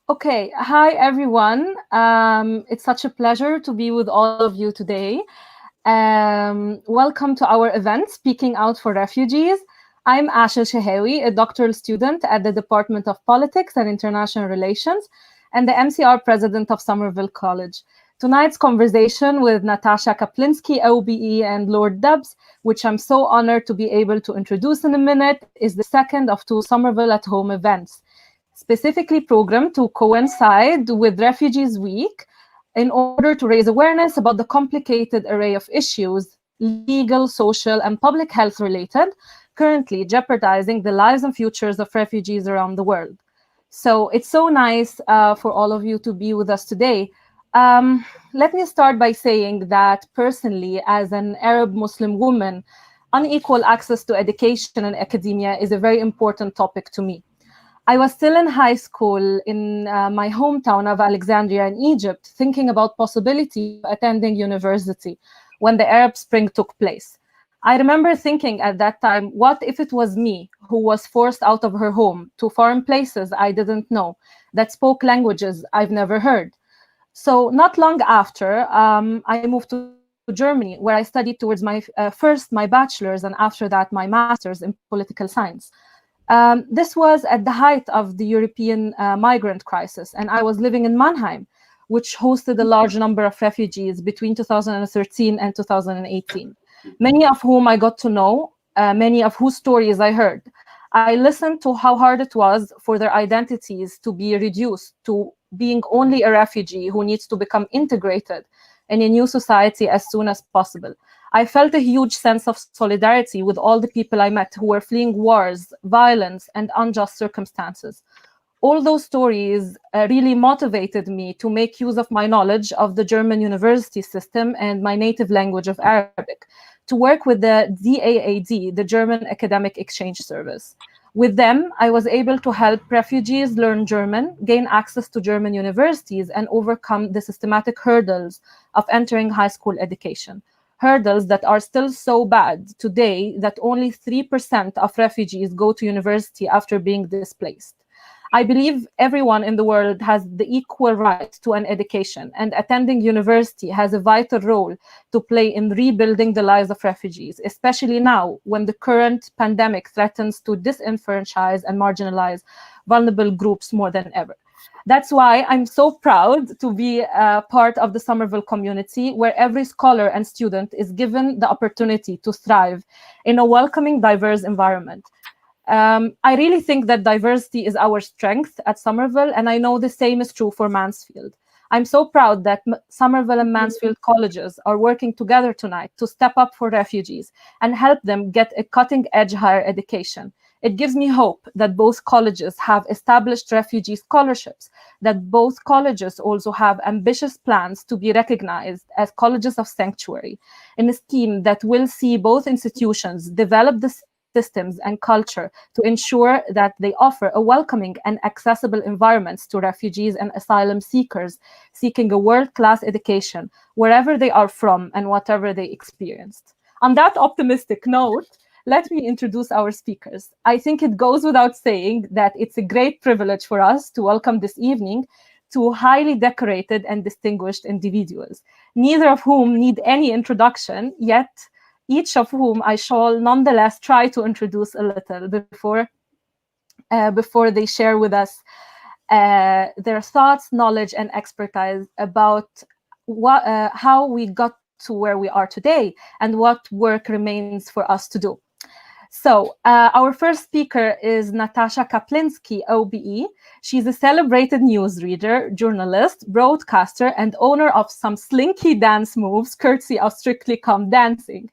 Okay, hi everyone. It's such a pleasure to be with all of you today. Welcome to our event, Speaking Out for Refugees. I'm Asha Shehawi, a doctoral student at the Department of Politics and International Relations and the MCR president of Somerville College. Tonight's conversation with Natasha Kaplinsky Obe and Lord Dubs, which I'm so honored to be able to introduce in a minute, is the second of two Somerville at Home events, specifically programmed to coincide with Refugees Week in order to raise awareness about the complicated array of issues, legal, social, and public health related, currently jeopardizing the lives and futures of refugees around the world. So it's so nice for all of you to be with us today. Let me start by saying that personally, as an Arab Muslim woman, unequal access to education and academia is a very important topic to me. I was still in high school in my hometown of Alexandria in Egypt, thinking about possibility of attending university when the Arab Spring took place. I remember thinking at that time, what if it was me who was forced out of her home to foreign places I didn't know, that spoke languages I've never heard? So not long after, I moved to Germany, where I studied towards my first my bachelor's and after that my master's in political science. This was at the height of the European migrant crisis, and I was living in Mannheim, which hosted a large number of refugees between 2013 and 2018, many of whom I got to know, many of whose stories I heard. I listened to how hard it was for their identities to be reduced to being only a refugee who needs to become integrated in a new society as soon as possible. I felt a huge sense of solidarity with all the people I met who were fleeing wars, violence, and unjust circumstances. All those stories really motivated me to make use of my knowledge of the German university system and my native language of Arabic to work with the DAAD, the German Academic Exchange Service. With them, I was able to help refugees learn German, gain access to German universities, and overcome the systematic hurdles of entering high school education. Hurdles that are still so bad today that only 3% of refugees go to university after being displaced. I believe everyone in the world has the equal right to an education, and attending university has a vital role to play in rebuilding the lives of refugees, especially now when the current pandemic threatens to disenfranchise and marginalize vulnerable groups more than ever. That's why I'm so proud to be a part of the Somerville community, where every scholar and student is given the opportunity to thrive in a welcoming, diverse environment. I really think that diversity is our strength at Somerville, and I know the same is true for Mansfield. I'm so proud that Somerville and Mansfield colleges are working together tonight to step up for refugees and help them get a cutting-edge higher education. It gives me hope that both colleges have established refugee scholarships, that both colleges also have ambitious plans to be recognized as colleges of sanctuary, in a scheme that will see both institutions develop the systems and culture to ensure that they offer a welcoming and accessible environments to refugees and asylum seekers seeking a world-class education wherever they are from and whatever they experienced. On that optimistic note, let me introduce our speakers. I think it goes without saying that it's a great privilege for us to welcome this evening two highly decorated and distinguished individuals, neither of whom need any introduction, yet each of whom I shall nonetheless try to introduce a little before they share with us their thoughts, knowledge, and expertise about how we got to where we are today and what work remains for us to do. So our first speaker is Natasha Kaplinsky Obe. She's a celebrated newsreader, journalist, broadcaster, and owner of some slinky dance moves, courtesy of Strictly Come Dancing.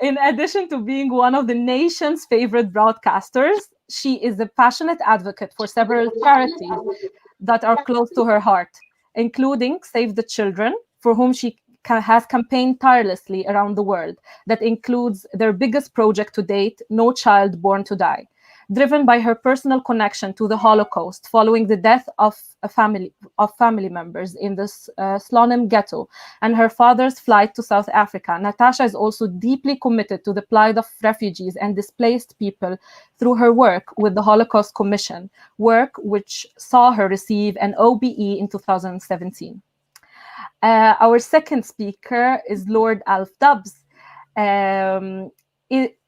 In addition to being one of the nation's favorite broadcasters, she is a passionate advocate for several charities that are close to her heart, including Save the Children, for whom she has campaigned tirelessly around the world. That includes their biggest project to date, No Child Born to Die. driven by her personal connection to the Holocaust following the death of family members in the Slonim ghetto and her father's flight to South Africa. Natasha is also deeply committed to the plight of refugees and displaced people through her work with the Holocaust Commission, work which saw her receive an OBE in 2017. Our second speaker is Lord Alf Dubs.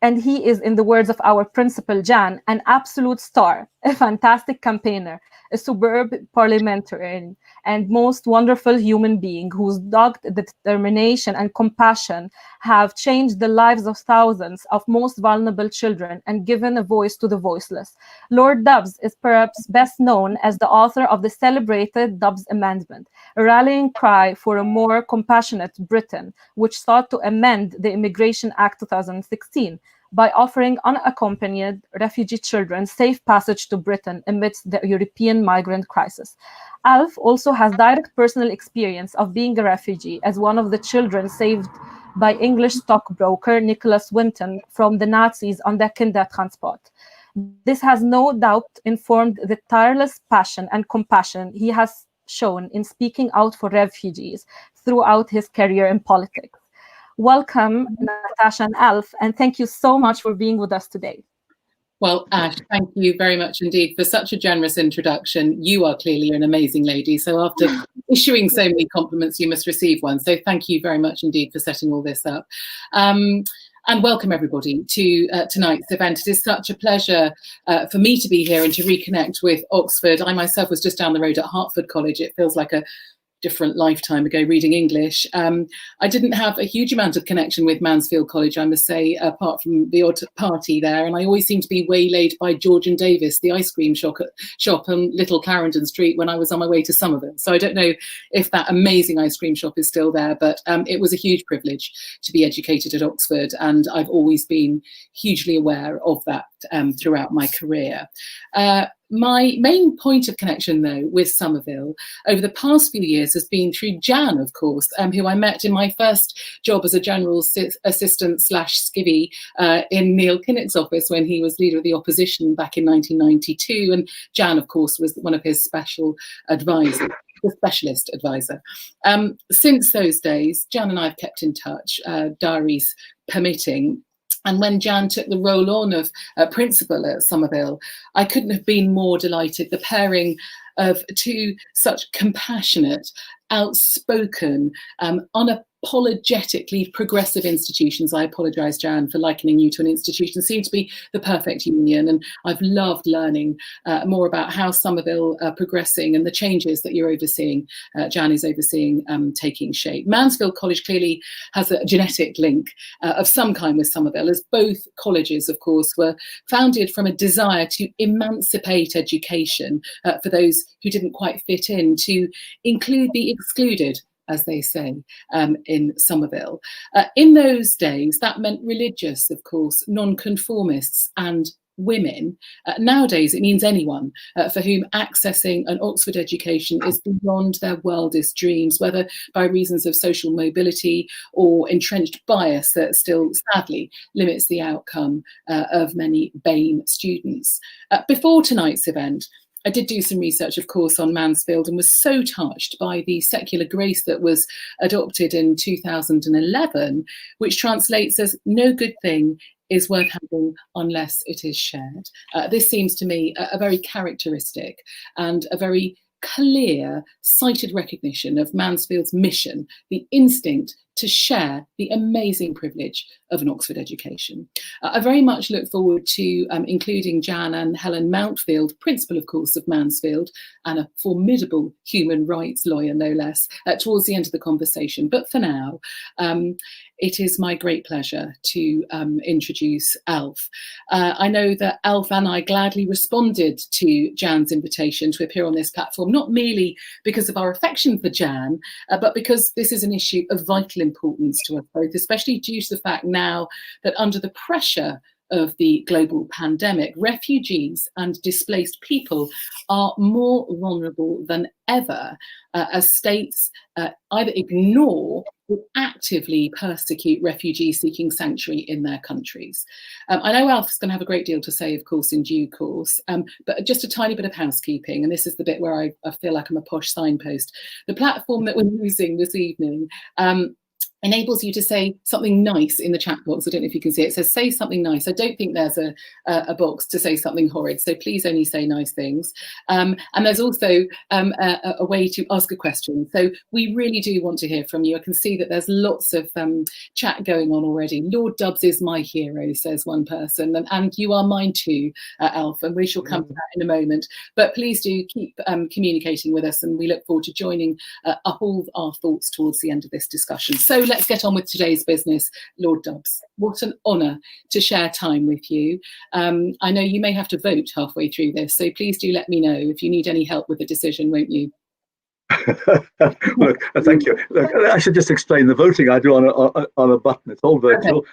And he is, in the words of our principal Jan, an absolute star, a fantastic campaigner, a superb parliamentarian, and most wonderful human being whose dogged determination and compassion have changed the lives of thousands of most vulnerable children and given a voice to the voiceless. Lord Dubs is perhaps best known as the author of the celebrated Dubs Amendment, a rallying cry for a more compassionate Britain, which sought to amend the Immigration Act 2016 by offering unaccompanied refugee children safe passage to Britain amidst the European migrant crisis. Alf also has direct personal experience of being a refugee as one of the children saved by English stockbroker Nicholas Winton from the Nazis on the Kindertransport. This has no doubt informed the tireless passion and compassion he has shown in speaking out for refugees throughout his career in politics. Welcome, Natasha and Alf, and thank you so much for being with us today. Well, Ash, thank you very much indeed for such a generous introduction. You are clearly an amazing lady. So after issuing so many compliments, you must receive one. So thank you very much indeed for setting all this up. And welcome everybody to tonight's event. It is such a pleasure for me to be here and to reconnect with Oxford. I myself was just down the road at Hertford College. It feels like a different lifetime ago reading English. I didn't have a huge amount of connection with Mansfield College, I must say, apart from the odd party there. And I always seemed to be waylaid by George and Davis, the ice cream shop on Little Clarendon Street when I was on my way to Somerville. So I don't know if that amazing ice cream shop is still there, but it was a huge privilege to be educated at Oxford. And I've always been hugely aware of that throughout my career. My main point of connection, though, with Somerville over the past few years has been through Jan, of course, who I met in my first job as a general assistant / skivvy in Neil Kinnock's office when he was leader of the opposition back in 1992. And Jan, of course, was one of his special advisors. The specialist advisor. Since those days, Jan and I have kept in touch, diaries permitting. And when Jan took the role on of principal at Somerville, I couldn't have been more delighted. The pairing of two such compassionate, outspoken, unapologetically progressive institutions. I apologise, Jan, for likening you to an institution. Seemed to be the perfect union, and I've loved learning more about how Somerville are progressing and the changes that you're overseeing. Jan is overseeing taking shape. Mansfield College clearly has a genetic link of some kind with Somerville, as both colleges, of course, were founded from a desire to emancipate education for those who didn't quite fit in, to include the excluded, as they say, in Somerville. In those days, that meant religious, of course, non-conformists and women. Nowadays, it means anyone for whom accessing an Oxford education is beyond their wildest dreams, whether by reasons of social mobility or entrenched bias that still sadly limits the outcome of many BAME students. Before tonight's event, I did do some research, of course, on Mansfield and was so touched by the secular grace that was adopted in 2011, which translates as no good thing is worth having unless it is shared. This seems to me a very characteristic and a very clear, sighted recognition of Mansfield's mission, the instinct to share the amazing privilege of an Oxford education. I very much look forward to including Jan and Helen Mountfield, principal, of course, of Mansfield, and a formidable human rights lawyer, no less, towards the end of the conversation. But for now, it is my great pleasure to introduce Alf. I know that Alf and I gladly responded to Jan's invitation to appear on this platform, not merely because of our affection for Jan, but because this is an issue of vital importance to us both, especially due to the fact now that under the pressure of the global pandemic, refugees and displaced people are more vulnerable than ever as states either ignore or actively persecute refugees seeking sanctuary in their countries. I know Alf's going to have a great deal to say, of course, in due course, but just a tiny bit of housekeeping, and this is the bit where I feel like I'm a posh signpost. The platform that we're using this evening enables you to say something nice in the chat box. I don't know if you can see it. It says, say something nice. I don't think there's a box to say something horrid, so please only say nice things. And there's also a way to ask a question. So we really do want to hear from you. I can see that there's lots of chat going on already. Lord Dubs is my hero, says one person, and you are mine too, Alf, and we shall come to that in a moment. But please do keep communicating with us, and we look forward to joining up all our thoughts towards the end of this discussion. So let's get on with today's business, Lord Dubs. What an honour to share time with you. I know you may have to vote halfway through this, so please do let me know if you need any help with the decision, won't you? Look, thank you. Look, I should just explain the voting I do on a button. It's all virtual. Okay.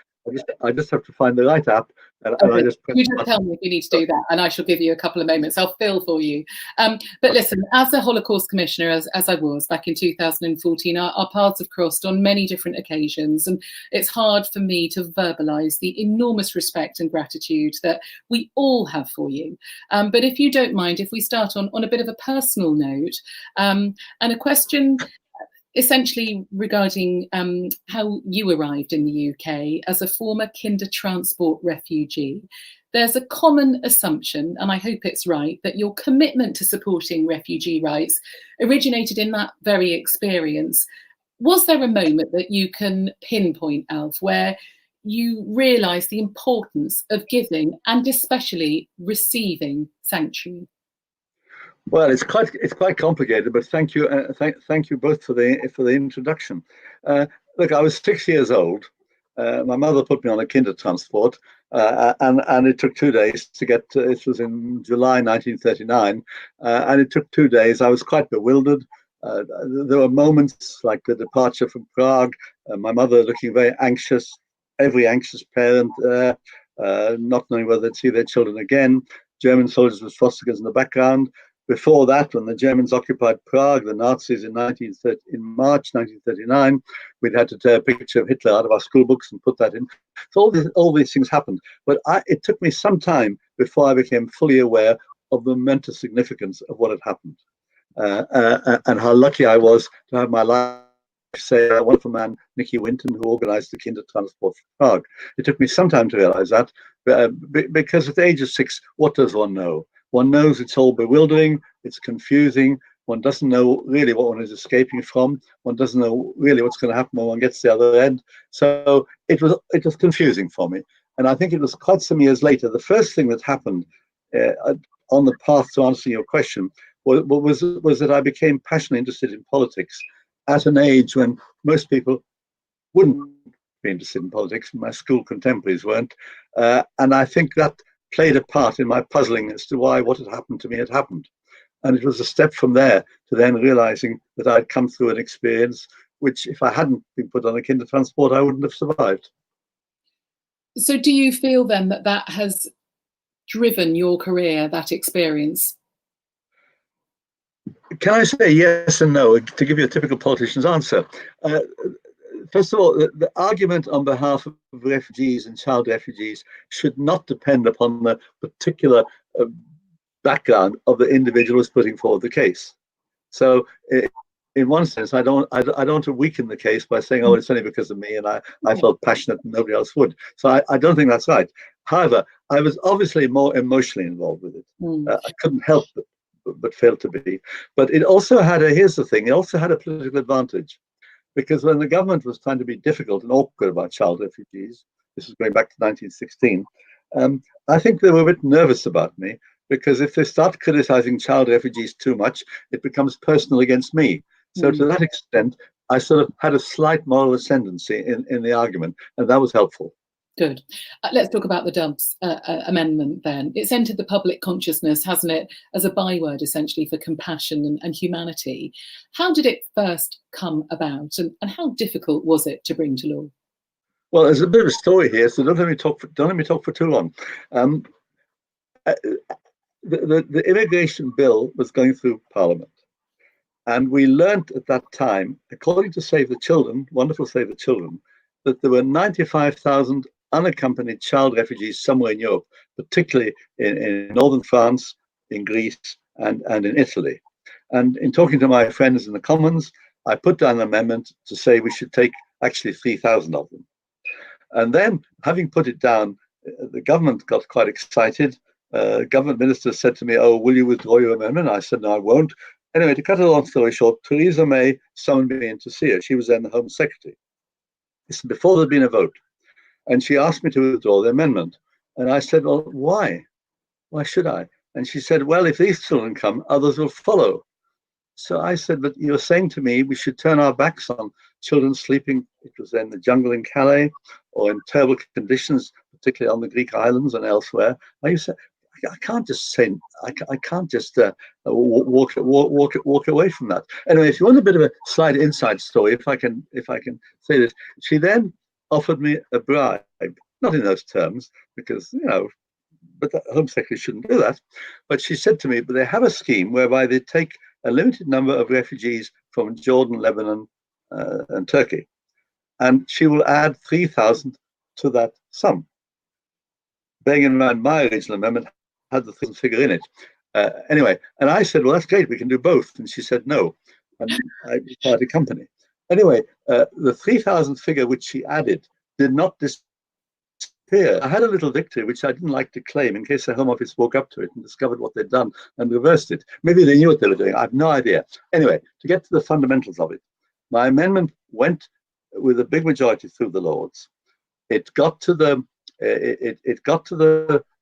I just have to find the right app, and I just press. You just tell me if you need to do that, and I shall give you a couple of moments. I'll fill for you. But listen, as a Holocaust Commissioner, as I was back in 2014, our paths have crossed on many different occasions, and it's hard for me to verbalise the enormous respect and gratitude that we all have for you. But if you don't mind, if we start on a bit of a personal note, and a question essentially regarding how you arrived in the UK as a former kinder transport refugee. There's a common assumption, and I hope it's right, that your commitment to supporting refugee rights originated in that very experience. Was there a moment that you can pinpoint, Alf, where you realised the importance of giving and especially receiving sanctuary? Well, it's quite complicated, but thank you, thank you both for the introduction. Look, I was 6 years old. My mother put me on a kinder transport, and it took 2 days to get. It was in July 1939, and it took 2 days. I was quite bewildered. There were moments like the departure from Prague, my mother looking very anxious, every anxious parent, not knowing whether they'd see their children again. German soldiers with swastikas in the background. Before that, when the Germans occupied Prague, the Nazis in March 1939, we'd had to tear a picture of Hitler out of our school books and put that in. So all these things happened. But it took me some time before I became fully aware of the momentous significance of what had happened, and how lucky I was to have my life saved by a wonderful man, Nicky Winton, who organized the kinder transport for Prague. It took me some time to realize that, because at the age of 6, what does one know? One knows it's all bewildering, it's confusing, one doesn't know really what one is escaping from, one doesn't know really what's going to happen when one gets to the other end. So it was confusing for me. And I think it was quite some years later, the first thing that happened on the path to answering your question was that I became passionately interested in politics at an age when most people wouldn't be interested in politics. My school contemporaries weren't. And I think that played a part in my puzzling as to why what had happened to me had happened. And it was a step from there to then realizing that I'd come through an experience which, if I hadn't been put on a kinder transport, I wouldn't have survived. So do you feel then that has driven your career, that experience? Can I say yes and no, to give you a typical politician's answer? First of all, the argument on behalf of refugees and child refugees should not depend upon the particular background of the individual who's putting forward the case. So, in one sense, I don't want to weaken the case by saying, "Oh, it's only because of me," and I felt passionate and nobody else would. So I don't think that's right. However, I was obviously more emotionally involved with it. I couldn't help but fail to be. But it also had here's the thing: it also had a political advantage. Because when the government was trying to be difficult and awkward about child refugees, this is going back to 1916, I think they were a bit nervous about me, because if they start criticizing child refugees too much, it becomes personal against me. So to that extent, I sort of had a slight moral ascendancy in the argument, and that was helpful. Good. Let's talk about the Dubs amendment then. It's entered the public consciousness, hasn't it, as a byword essentially for compassion and humanity. How did it first come about, and how difficult was it to bring to law? Well, there's a bit of a story here, so don't let me talk for too long. The immigration bill was going through Parliament, and we learned at that time, according to Save the Children, wonderful Save the Children, that there were 95,000 unaccompanied child refugees somewhere in Europe, particularly in northern France, in Greece, and in Italy. And in talking to my friends in the Commons, I put down an amendment to say we should take actually 3,000 of them. And then, having put it down, the government got quite excited. Government minister said to me, "Oh, will you withdraw your amendment?" I said, "No, I won't." Anyway, to cut a long story short, Theresa May summoned me in to see her. She was then the Home Secretary. This is before there'd been a vote. And she asked me to withdraw the amendment. And I said, "Well, why? Why should I?" And she said, "Well, if these children come, others will follow." So I said, "But you're saying to me we should turn our backs on children sleeping," it was then the jungle in Calais, or in terrible conditions, particularly on the Greek islands and elsewhere. I can't just say, I can't just walk away from that. Anyway, if you want a bit of a slight inside story, if I can say this, she then offered me a bribe, not in those terms, because but the Home Secretary shouldn't do that. But she said to me, "But they have a scheme whereby they take a limited number of refugees from Jordan, Lebanon, and Turkey, and she will add 3,000 to that sum." Bearing in mind my original amendment had the 1,000 figure in it. Anyway, and I said, "Well, that's great, we can do both." And she said no, and I parted company. Anyway, the 3,000 figure which she added did not disappear. I had a little victory which I didn't like to claim in case the Home Office woke up to it and discovered what they'd done and reversed it. Maybe they knew what they were doing. I have no idea. Anyway, to get to the fundamentals of it, my amendment went with a big majority through the Lords. It got to the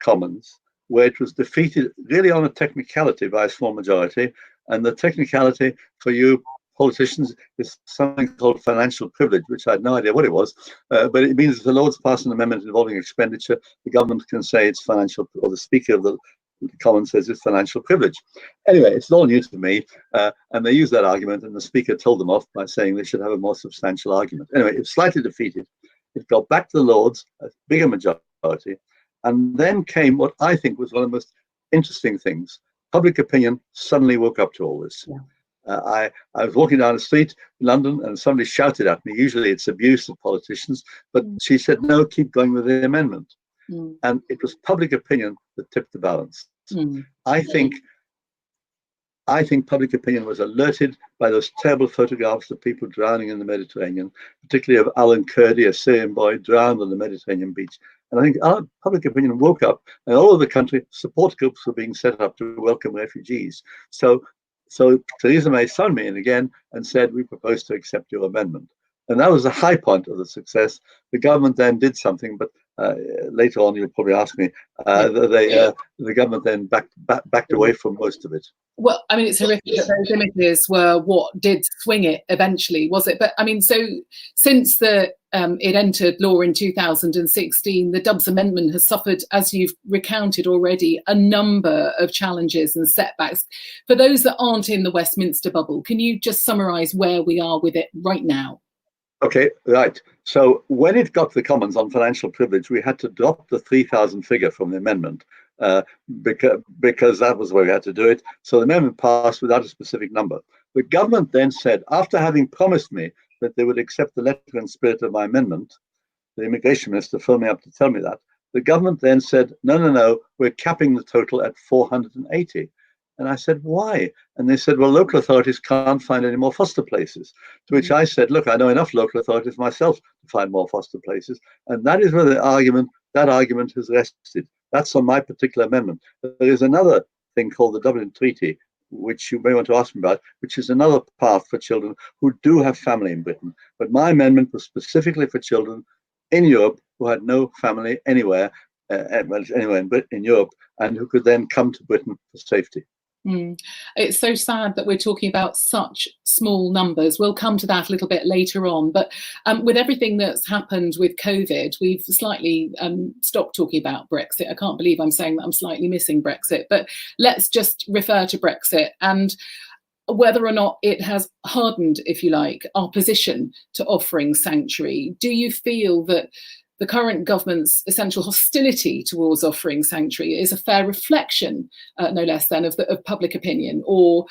Commons, where it was defeated really on a technicality by a small majority. And the technicality for you politicians is something called financial privilege, which I had no idea what it was. But it means if the Lords pass an amendment involving expenditure, the government can say it's financial, or the Speaker of the Commons says it's financial privilege. Anyway, it's all new to me. And they used that argument, and the Speaker told them off by saying they should have a more substantial argument. Anyway, it was slightly defeated. It got back to the Lords, a bigger majority, and then came what I think was one of the most interesting things. Public opinion suddenly woke up to all this. Yeah. I was walking down the street in London and somebody shouted at me. Usually it's abuse of politicians, but she said, "No, keep going with the amendment." And it was public opinion that tipped the balance. I think public opinion was alerted by those terrible photographs of people drowning in the Mediterranean, particularly of Alan Kurdi, a Syrian boy, drowned on the Mediterranean beach. And I think our public opinion woke up, and all over the country, support groups were being set up to welcome refugees. So Theresa May summoned me in again and said, "We propose to accept your amendment." And that was the high point of the success. The government then did something, but later on, you'll probably ask me, the government then backed away from most of it. Well, I mean, it's horrific that those images were what did swing it eventually, was it? But I mean, so since it entered law in 2016, the Dubs Amendment has suffered, as you've recounted already, a number of challenges and setbacks. For those that aren't in the Westminster bubble, can you just summarise where we are with it right now? Okay, right. So when it got to the Commons on financial privilege, we had to drop the 3,000 figure from the amendment because that was where we had to do it. So the amendment passed without a specific number. The government then said, after having promised me that they would accept the letter and spirit of my amendment, the immigration minister phoned me up to tell me that, the government then said, no, we're capping the total at 480. And I said, "Why?" And they said, "Well, local authorities can't find any more foster places." To which I said, "Look, I know enough local authorities myself to find more foster places." And that is where that argument has rested. That's on my particular amendment. There is another thing called the Dublin Treaty, which you may want to ask me about, which is another path for children who do have family in Britain. But my amendment was specifically for children in Europe who had no family anywhere, anywhere in Europe, and who could then come to Britain for safety. It's so sad that we're talking about such small numbers. We'll come to that a little bit later on. But with everything that's happened with COVID, we've slightly stopped talking about Brexit. I can't believe I'm saying that I'm slightly missing Brexit. But let's just refer to Brexit. And whether or not it has hardened, if you like, our position to offering sanctuary. Do you feel that the current government's essential hostility towards offering sanctuary is a fair reflection, no less than, of public opinion? Or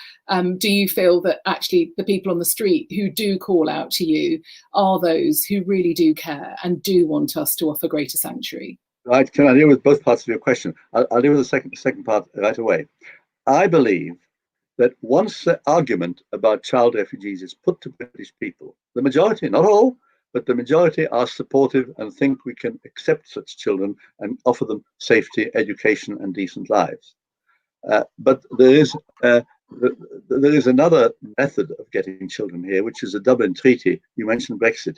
do you feel that actually the people on the street who do call out to you are those who really do care and do want us to offer greater sanctuary? Right, can I deal with both parts of your question? I'll deal with the second part right away. I believe that once the argument about child refugees is put to British people, the majority, not all, but the majority are supportive and think we can accept such children and offer them safety, education, and decent lives. But there is another method of getting children here, which is the Dublin Treaty. You mentioned Brexit,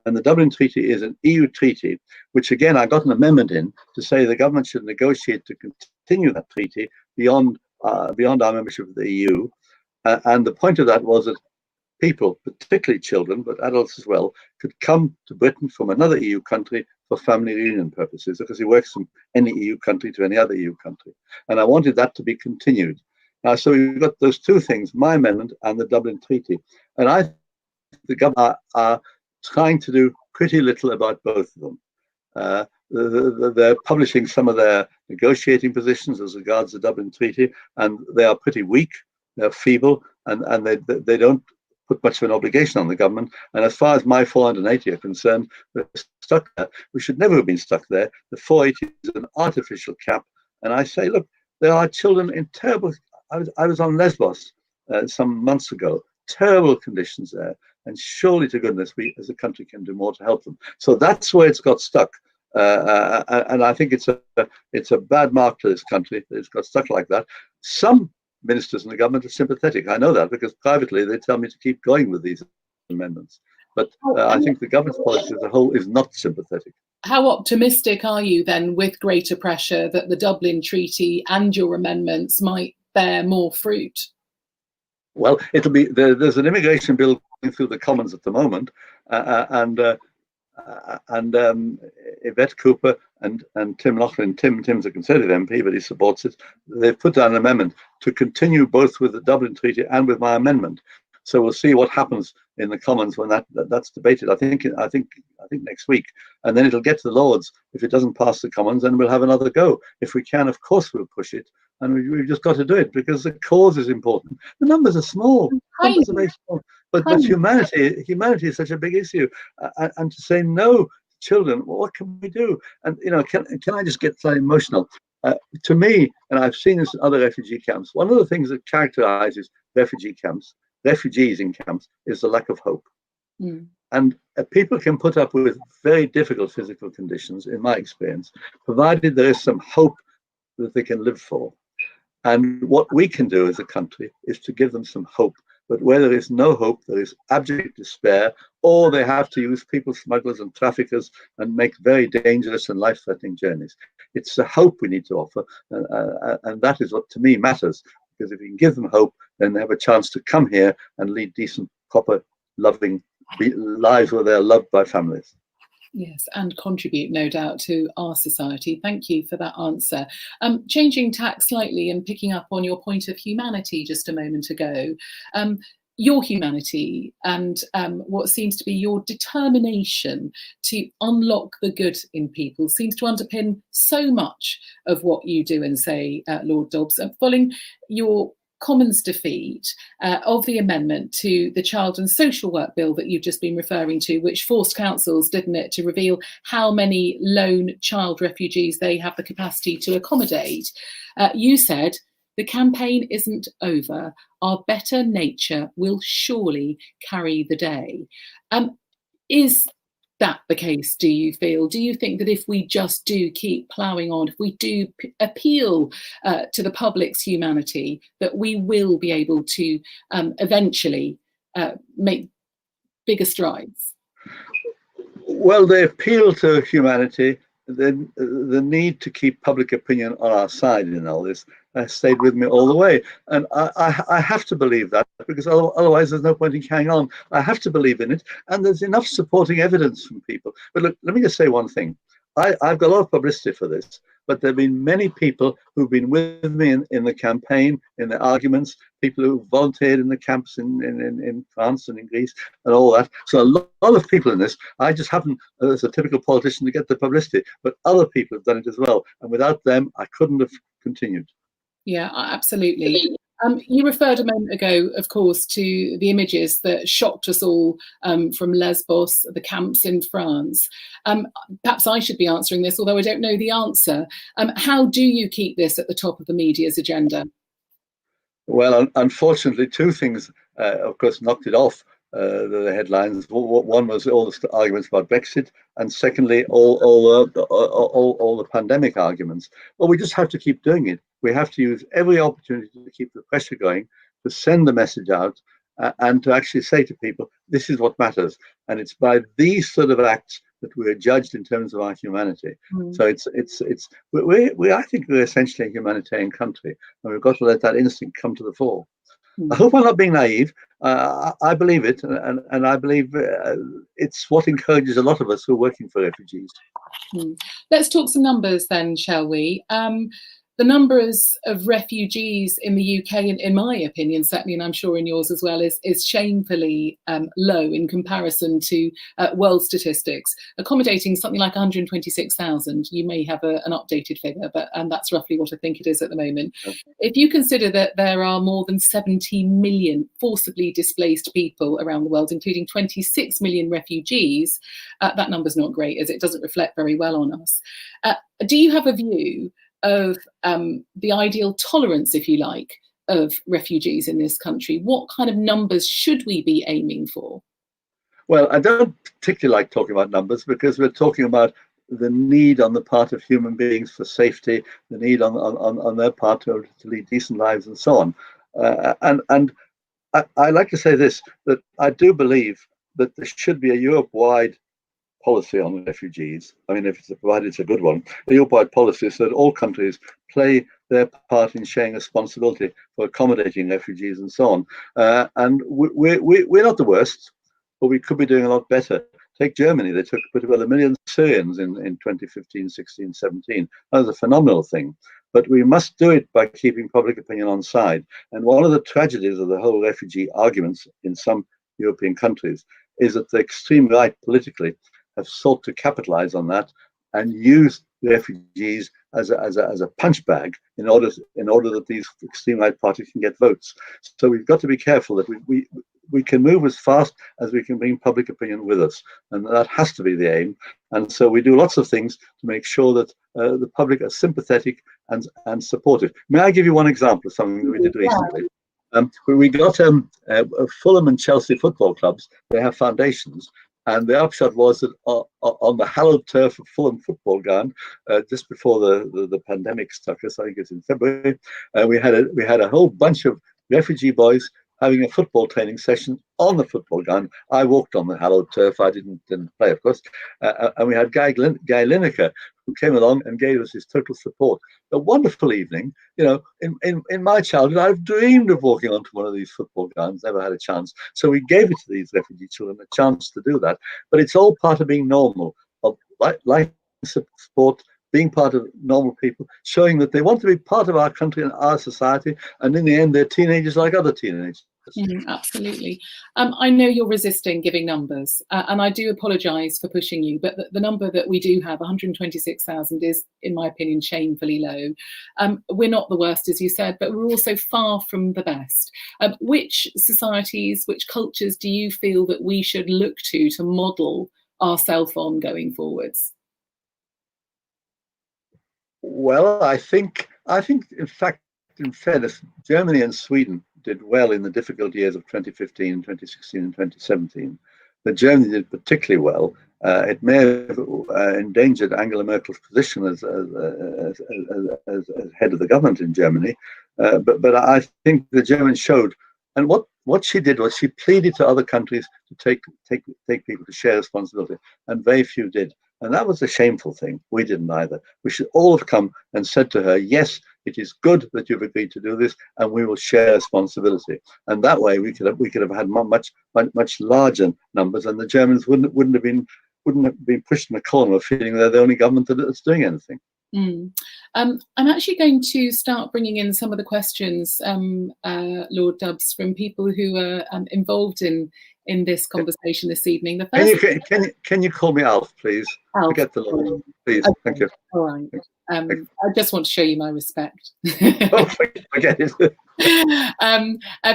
and the Dublin Treaty is an EU treaty, which again I got an amendment in to say the government should negotiate to continue that treaty beyond our membership of the EU. And the point of that was that people, particularly children, but adults as well, could come to Britain from another EU country for family reunion purposes, because it works from any EU country to any other EU country. And I wanted that to be continued. Now, so we've got those two things, my amendment and the Dublin Treaty. And I think the government are trying to do pretty little about both of them. They're publishing some of their negotiating positions as regards the Dublin Treaty, and they are pretty weak, they're feeble, and they don't put much of an obligation on the government. And as far as my 480 are concerned, we're stuck there. We should never have been stuck there. The 480 is an artificial cap. And I say, look, there are children in terrible, I was on Lesbos some months ago, terrible conditions there. And surely to goodness, we as a country can do more to help them. So that's where it's got stuck. And I think it's a bad mark to this country that it's got stuck like that. Some ministers in the government are sympathetic. I know that because privately they tell me to keep going with these amendments. But I think the government's policy as a whole is not sympathetic. How optimistic are you then, with greater pressure, that the Dublin Treaty and your amendments might bear more fruit? Well, it'll be there's an immigration bill going through the Commons at the moment, and Yvette Cooper and Tim Loughlin. Tim's a Conservative MP, but he supports it. They've put down an amendment to continue both with the Dublin Treaty and with my amendment. So we'll see what happens in the Commons when that's debated. I think next week, and then it'll get to the Lords. If it doesn't pass the Commons, then we'll have another go. If we can, of course, we'll push it, and we've just got to do it because the cause is important. The numbers are small. Numbers are very small, but humanity is such a big issue, and to say no to children, well, what can we do? And can I just get slightly emotional? To me, and I've seen this in other refugee camps, one of the things that characterizes refugees in camps is the lack of hope. And people can put up with very difficult physical conditions, in my experience, provided there is some hope that they can live for. And what we can do as a country is to give them some hope. But where there is no hope, there is abject despair, or they have to use people smugglers and traffickers and make very dangerous and life-threatening journeys. It's the hope we need to offer, and that is what to me matters. Because if we can give them hope, then they have a chance to come here and lead decent, proper, loving lives where they're loved by families. Yes, and contribute, no doubt, to our society. Thank you for that answer. Changing tack slightly and picking up on your point of humanity just a moment ago. Your humanity and what seems to be your determination to unlock the good in people seems to underpin so much of what you do and say, Lord Dubs. Following your Commons defeat of the amendment to the Child and Social Work Bill that you've just been referring to, which forced councils, didn't it, to reveal how many lone child refugees they have the capacity to accommodate, you said, the campaign isn't over. Our better nature will surely carry the day. Is that the case, do you feel? Do you think that if we just do keep ploughing on, if we do appeal to the public's humanity, that we will be able to eventually make bigger strides? Well, they appeal to humanity. The need to keep public opinion on our side in all this stayed with me all the way. And I have to believe that, because otherwise there's no point in carrying on. I have to believe in it. And there's enough supporting evidence from people. But look, let me just say one thing. I've got a lot of publicity for this, but there have been many people who've been with me in the campaign, in the arguments, people who volunteered in the camps in France and in Greece and all that. So a lot of people in this, I just happen, as a typical politician, to get the publicity, but other people have done it as well. And without them, I couldn't have continued. Yeah, absolutely. You referred a moment ago, of course, to the images that shocked us all from Lesbos, the camps in France. Perhaps I should be answering this, although I don't know the answer. How do you keep this at the top of the media's agenda? Well, unfortunately, two things, of course, knocked it off the headlines. One was all the arguments about Brexit, and secondly, all the pandemic arguments. Well, we just have to keep doing it. We have to use every opportunity to keep the pressure going, to send the message out, and to actually say to people, this is what matters. And it's by these sort of acts that we're judged in terms of our humanity. So I think we're essentially a humanitarian country, and we've got to let that instinct come to the fore. I hope I'm not being naive. I believe it, and I believe it's what encourages a lot of us who are working for refugees. Let's talk some numbers then, shall we? The numbers of refugees in the UK, in my opinion, certainly, and I'm sure in yours as well, is shamefully low in comparison to world statistics, accommodating something like 126,000. You may have an updated figure, but that's roughly what I think it is at the moment. Okay. If you consider that there are more than 70 million forcibly displaced people around the world, including 26 million refugees, that number's not great, as it doesn't reflect very well on us. Do you have a view of the ideal tolerance, if you like, of refugees in this country? What kind of numbers should we be aiming for? Well, I don't particularly like talking about numbers, because we're talking about the need on the part of human beings for safety, the need on their part to lead decent lives and so on. And I like to say this, that I do believe that there should be a Europe-wide policy on refugees. I mean, if it's provided it's a good one, a Europe-wide policy so that all countries play their part in sharing responsibility for accommodating refugees and so on. And we're not the worst, but we could be doing a lot better. Take Germany, they took about 1 million Syrians in 2015, 16, 17. That was a phenomenal thing. But we must do it by keeping public opinion on side. And one of the tragedies of the whole refugee arguments in some European countries is that the extreme right politically have sought to capitalize on that and use refugees as a punch bag in order that these extreme right parties can get votes. So we've got to be careful that we can move as fast as we can bring public opinion with us, and that has to be the aim. And so we do lots of things to make sure that the public are sympathetic and supportive. May I give you one example of something that we did recently? We got Fulham and Chelsea football clubs. They have foundations. And the upshot was that on the hallowed turf of Fulham football ground, just before the pandemic struck us, I think it's in February, we had a whole bunch of refugee boys having a football training session on the football ground. I walked on the hallowed turf. I didn't play, of course. And we had Guy Lineker, who came along and gave us his total support. A wonderful evening. You know, in my childhood, I've dreamed of walking onto one of these football grounds, never had a chance. So we gave it to these refugee children a chance to do that. But it's all part of being normal, of life support, being part of normal people, showing that they want to be part of our country and our society. And in the end, they're teenagers like other teenagers. Absolutely. I know you're resisting giving numbers, and I do apologise for pushing you, but the number that we do have, 126,000, is, in my opinion, shamefully low. We're not the worst, as you said, but we're also far from the best. Which societies, which cultures do you feel that we should look to model ourselves on going forwards? Well, I think, in fact, in fairness, Germany and Sweden did well in the difficult years of 2015, 2016, and 2017. But Germany did particularly well. It may have endangered Angela Merkel's position as head of the government in Germany, but I think the Germans showed. And what she did was she pleaded to other countries to take people to share responsibility, and very few did. And that was a shameful thing. We didn't either. We should all have come and said to her, yes, it is good that you've agreed to do this, and we will share responsibility. And that way we could have had much larger numbers, and the Germans wouldn't have been wouldn't have been pushed in a corner of feeling they're the only government that's doing anything. I'm actually going to start bringing in some of the questions, Lord Dubs, from people who are involved in this conversation this evening. The first, can you call me Alf, please? Alf. Forget the Lord, please. Okay. Thank you. All right. I just want to show you my respect. Oh, forget it.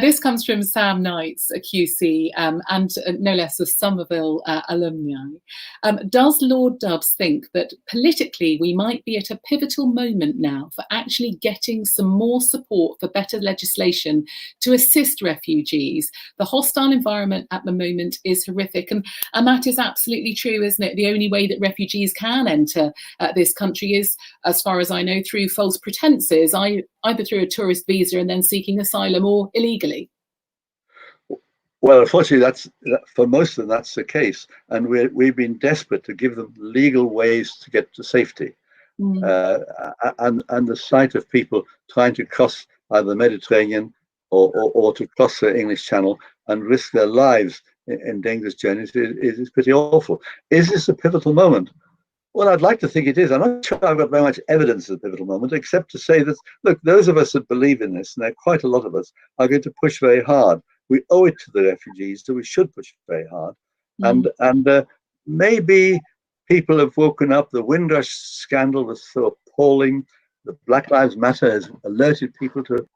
This comes from Sam Knights, a QC, and no less a Somerville alumni. Does Lord Dubs think that politically we might be at a pivotal moment now for actually getting some more support for better legislation to assist refugees? The hostile environment at the moment is horrific, and that is absolutely true, isn't it? The only way that refugees can enter this country is, as far as I know, through false pretenses, either through a tourist visa and then seeking asylum, or illegally. Well, unfortunately, for most of them, that's the case. And we've been desperate to give them legal ways to get to safety. And the sight of people trying to cross either the Mediterranean or to cross the English Channel and risk their lives in dangerous journeys is pretty awful. Is this a pivotal moment? Well, I'd like to think it is. I'm not sure I've got very much evidence of the pivotal moment, except to say that, look, those of us that believe in this, and there are quite a lot of us, are going to push very hard. We owe it to the refugees, so we should push very hard. And maybe people have woken up. The Windrush scandal was so appalling. The Black Lives Matter has alerted people to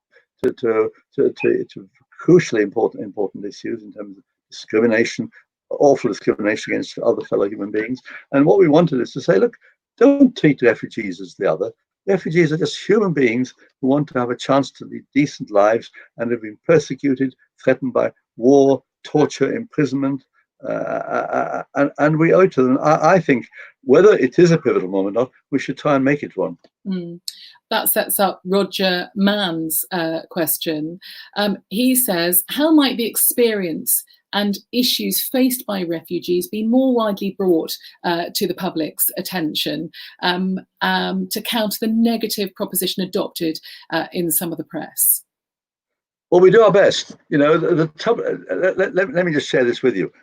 crucially important issues in terms of discrimination, awful discrimination against other fellow human beings. And what we wanted is to say, look, don't treat refugees as the other. Refugees are just human beings who want to have a chance to lead decent lives and have been persecuted, threatened by war, torture, imprisonment, and we owe it to them. I think whether it is a pivotal moment or not, we should try and make it one. That sets up Roger Mann's question. He says, how might the experience and issues faced by refugees be more widely brought to the public's attention to counter the negative proposition adopted in some of the press? Well, we do our best. You know, let me just share this with you.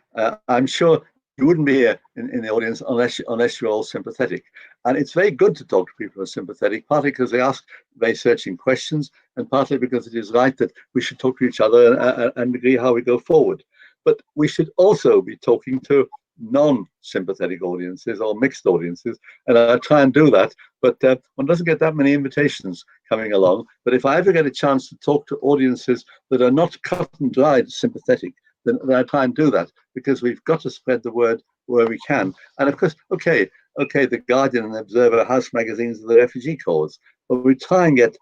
I'm sure you wouldn't be here in the audience unless you're all sympathetic. And it's very good to talk to people who are sympathetic, partly because they ask very searching questions, and partly because it is right that we should talk to each other and agree how we go forward. But we should also be talking to non-sympathetic audiences or mixed audiences, and I try and do that, but one doesn't get that many invitations coming along. But if I ever get a chance to talk to audiences that are not cut and dried sympathetic, then I try and do that, because we've got to spread the word where we can. And of course, okay, the Guardian and the Observer, House magazines, the refugee cause, but we try and get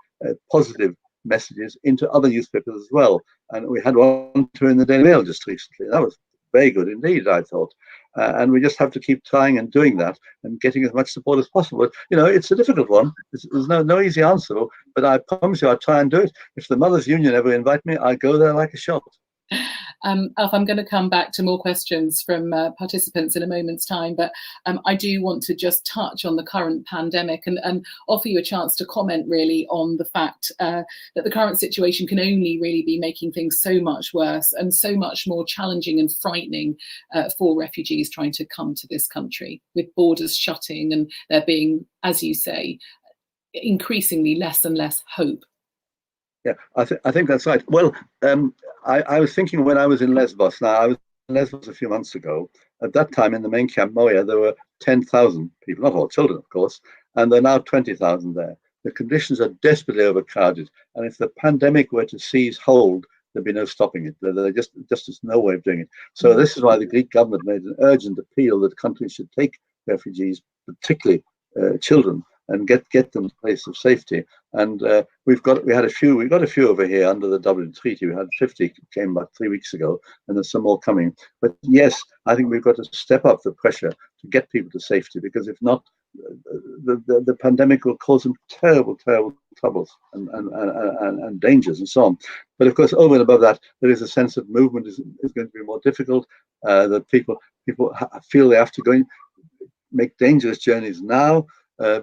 positive messages into other newspapers as well. And we had one too in the Daily Mail just recently. That was very good indeed, I thought. And we just have to keep trying and doing that and getting as much support as possible. You know, it's a difficult one. There's no easy answer, but I promise you I'll try and do it. If the Mothers Union ever invite me, I go there like a shot. Alf, I'm going to come back to more questions from participants in a moment's time, but I do want to just touch on the current pandemic and offer you a chance to comment really on the fact that the current situation can only really be making things so much worse and so much more challenging and frightening for refugees trying to come to this country, with borders shutting and there being, as you say, increasingly less and less hope. Yeah, I think that's right. Well, I was thinking when I was in Lesbos. Now, I was in Lesbos a few months ago. At that time, in the main camp, Moria, there were 10,000 people, not all children, of course, and there are now 20,000 there. The conditions are desperately overcrowded, and if the pandemic were to seize hold, there'd be no stopping it. There just is no way of doing it. So this is why the Greek government made an urgent appeal that countries should take refugees, particularly children, and get them to a place of safety. And we got a few over here under the Dublin Treaty. We had 50 came about 3 weeks ago, and there's some more coming. But yes, I think we've got to step up the pressure to get people to safety, because if not, the pandemic will cause them terrible troubles and dangers and so on. But of course, over and above that, there is a sense of movement is going to be more difficult. That people feel they have to go and make dangerous journeys now.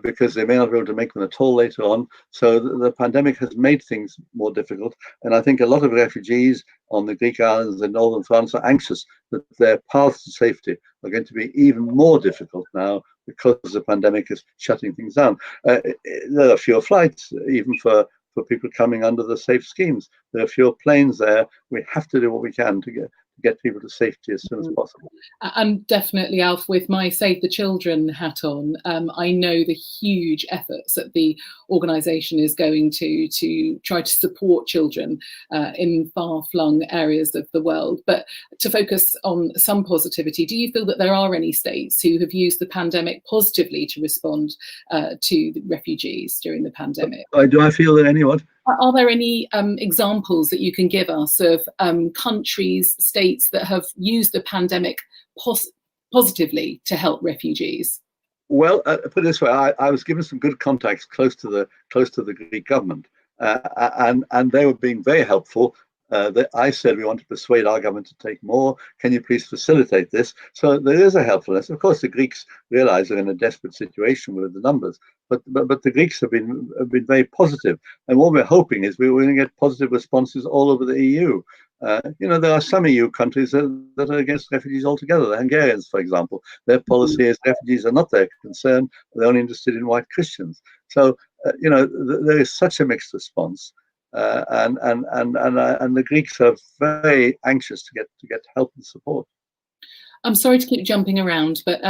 because they may not be able to make them at all later on. So the pandemic has made things more difficult. And I think a lot of refugees on the Greek islands in northern France are anxious that their paths to safety are going to be even more difficult now because the pandemic is shutting things down. There are fewer flights, even for people coming under the safe schemes. There are fewer planes there. We have to do what we can to get people to safety as soon as possible. And definitely, Alf, with my Save the Children hat on, I know the huge efforts that the organisation is going to try to support children in far-flung areas of the world. But to focus on some positivity, do you feel that there are any states who have used the pandemic positively to respond to the refugees during the pandemic? Do I feel that anyone? Are there any examples that you can give us of countries, states that have used the pandemic positively to help refugees? Well, put it this way: I was given some good contacts close to the Greek government, and they were being very helpful. I said we want to persuade our government to take more. Can you please facilitate this? So there is a helpfulness. Of course, the Greeks realize they're in a desperate situation with the numbers, but the Greeks have been very positive. And what we're hoping is we're going to get positive responses all over the EU. There are some EU countries that are against refugees altogether. The Hungarians, for example, their policy is refugees are not their concern. They're only interested in white Christians. So, there is such a mixed response. And the Greeks are very anxious to get help and support. I'm sorry to keep jumping around, but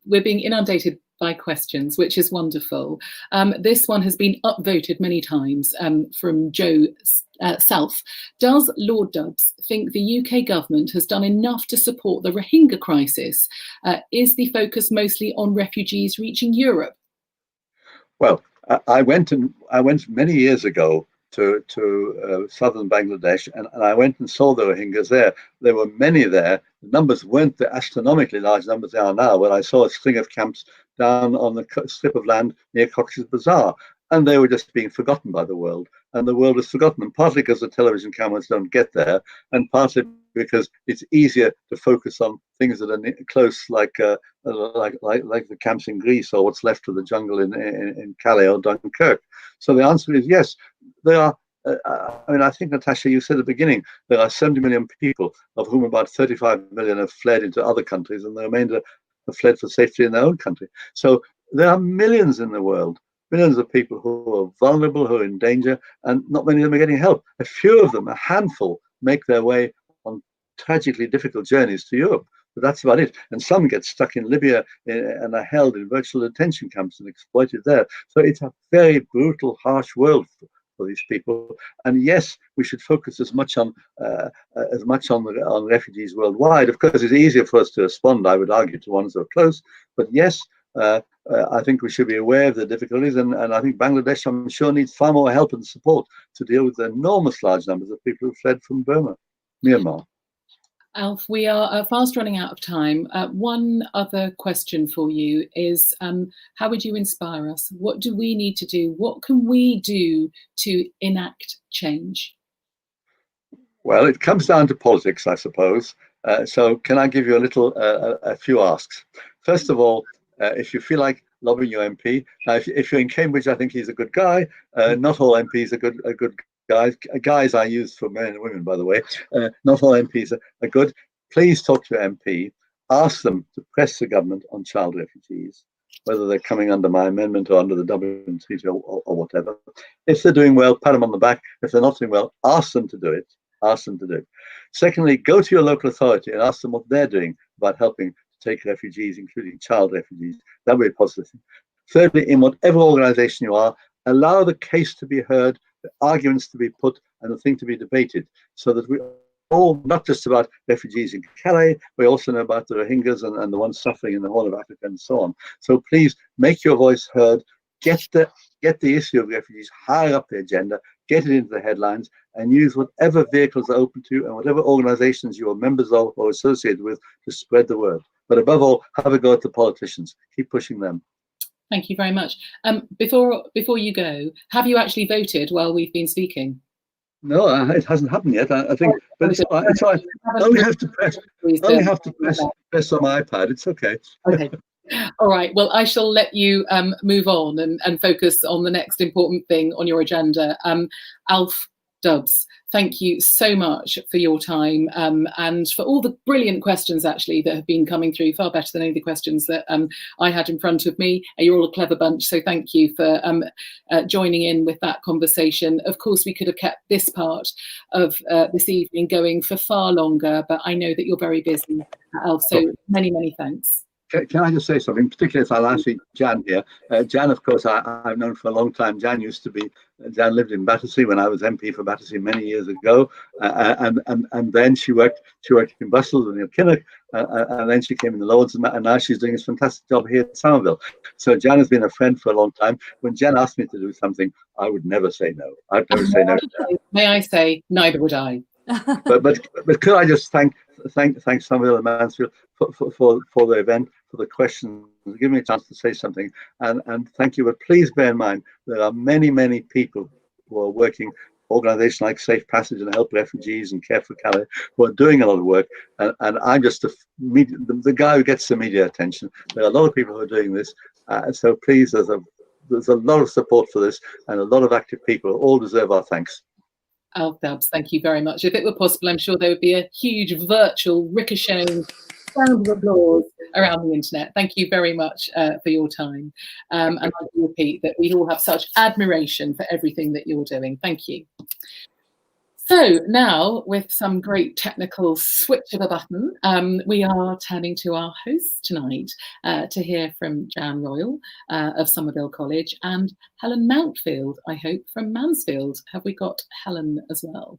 we're being inundated by questions, which is wonderful. This one has been upvoted many times from Joe Self. Does Lord Dubs think the UK government has done enough to support the Rohingya crisis? Is the focus mostly on refugees reaching Europe? Well, I went many years ago to southern Bangladesh, and I went and saw the Rohingyas there. There were many there. The numbers weren't the astronomically large numbers they are now, but I saw a string of camps down on the strip of land near Cox's Bazar, and they were just being forgotten by the world. And the world has forgotten them, partly because the television cameras don't get there, and partly because it's easier to focus on things that are close, like the camps in Greece or what's left of the jungle in Calais or Dunkirk. So the answer is yes. There are. I think, Natasha, you said at the beginning there are 70 million people, of whom about 35 million have fled into other countries, and the remainder have fled for safety in their own country. So there are millions in the world. Millions of people who are vulnerable, who are in danger, and not many of them are getting help. A few of them, a handful, make their way on tragically difficult journeys to Europe, but that's about it. And some get stuck in Libya and are held in virtual detention camps and exploited there. So it's a very brutal, harsh world for these people. And yes, we should focus as much on refugees worldwide. Of course, it's easier for us to respond, I would argue, to ones that are close. But yes, I think we should be aware of the difficulties, and I think Bangladesh, I'm sure, needs far more help and support to deal with the enormous large numbers of people who fled from Myanmar. Alf, we are fast running out of time. One other question for you is, how would you inspire us? What do we need to do? What can we do to enact change? Well, it comes down to politics, I suppose. So can I give you a few asks? First of all, if you feel like lobbying your MP, if you're in Cambridge, I think he's a good guy. Not all MPs are good guys. Guys I use for men and women, by the way. Not all MPs are good. Please talk to your MP. Ask them to press the government on child refugees, whether they're coming under my amendment or under the Dublin Treaty or whatever. If they're doing well, pat them on the back. If they're not doing well, ask them to do it. Ask them to do it. Secondly, go to your local authority and ask them what they're doing about helping to take refugees, including child refugees. That would be positive. Thirdly, in whatever organisation you are, allow the case to be heard, the arguments to be put, and the thing to be debated, so that we all, not just about refugees in Calais, we also know about the Rohingyas and the ones suffering in the Horn of Africa and so on. So please make your voice heard, get the issue of refugees higher up the agenda, get it into the headlines, and use whatever vehicles are open to and whatever organizations you are members of or associated with to spread the word. But above all, have a go at the politicians. Keep pushing them. Thank you very much. Before you go, have you actually voted while we've been speaking? No, it hasn't happened yet. I think, but it's all right. I only have to press on my iPad. It's okay. Okay. All right, well, I shall let you move on and focus on the next important thing on your agenda. Alf Dubs, thank you so much for your time and for all the brilliant questions, actually, that have been coming through, far better than any of the questions that I had in front of me. You're all a clever bunch, so thank you for joining in with that conversation. Of course, we could have kept this part of this evening going for far longer, but I know that you're very busy, Alf, so many, many thanks. Can I just say something, particularly as I'll ask Jan here. Jan, of course, I've known for a long time. Jan lived in Battersea when I was MP for Battersea many years ago, and then she worked in Brussels and in Kinnock, and then she came in the Lords, and now she's doing a fantastic job here at Somerville. So Jan has been a friend for a long time. When Jan asked me to do something, I would never say no. I'd never say no. May I say, neither would I. but could I just thank Somerville and Mansfield for the event, for the questions, give me a chance to say something, and thank you. But please bear in mind there are many people who are working, organisations like Safe Passage and Help Refugees and Care for Calais, who are doing a lot of work, and I'm just the guy who gets the media attention. There are a lot of people who are doing this, so please, there's a lot of support for this, and a lot of active people all deserve our thanks. Alf Dubs, thank you very much. If it were possible, I'm sure there would be a huge virtual ricocheting sound of applause around the internet. Thank you very much for your time. And I repeat that we all have such admiration for everything that you're doing. Thank you. So now, with some great technical switch of a button, we are turning to our host tonight to hear from Jan Royal of Somerville College and Helen Mountfield, I hope, from Mansfield. Have we got Helen as well?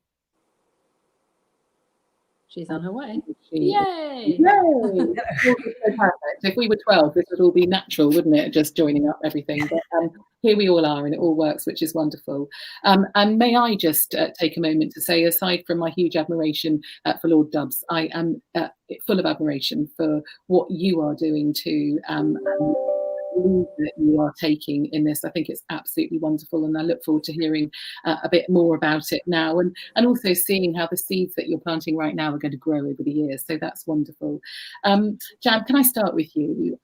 She's on her way. Yay! Yay! Perfect. If we were 12, this would all be natural, wouldn't it? Just joining up everything. But here we all are, and it all works, which is wonderful. And may I just take a moment to say, aside from my huge admiration for Lord Dubs, I am full of admiration for what you are doing to that you are taking in this. I think it's absolutely wonderful, and I look forward to hearing a bit more about it now, and also seeing how the seeds that you're planting right now are going to grow over the years. So that's wonderful. Jan, can I start with you?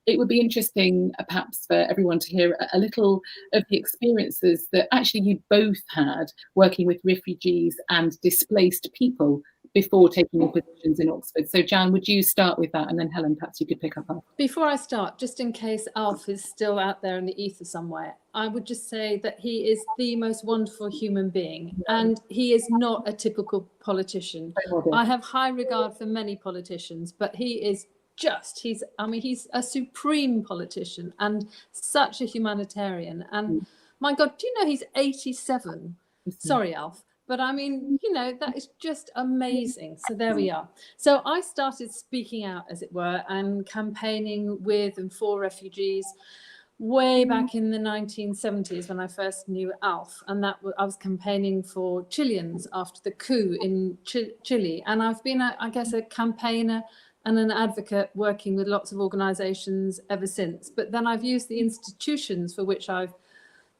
It would be interesting perhaps for everyone to hear a little of the experiences that actually you both had working with refugees and displaced people before taking your positions in Oxford. So Jan, would you start with that? And then Helen, perhaps you could pick up. Before I start, just in case Alf is still out there in the ether somewhere, I would just say that he is the most wonderful human being, and he is not a typical politician. I have high regard for many politicians, but he is he's a supreme politician and such a humanitarian. And my God, do you know he's 87? Sorry, Alf. But I mean, you know, that is just amazing. So there we are. So I started speaking out, as it were, and campaigning with and for refugees way back in the 1970s when I first knew Alf. And I was campaigning for Chileans after the coup in Chile. And I've been, I guess, a campaigner and an advocate working with lots of organisations ever since. But then I've used the institutions for which I've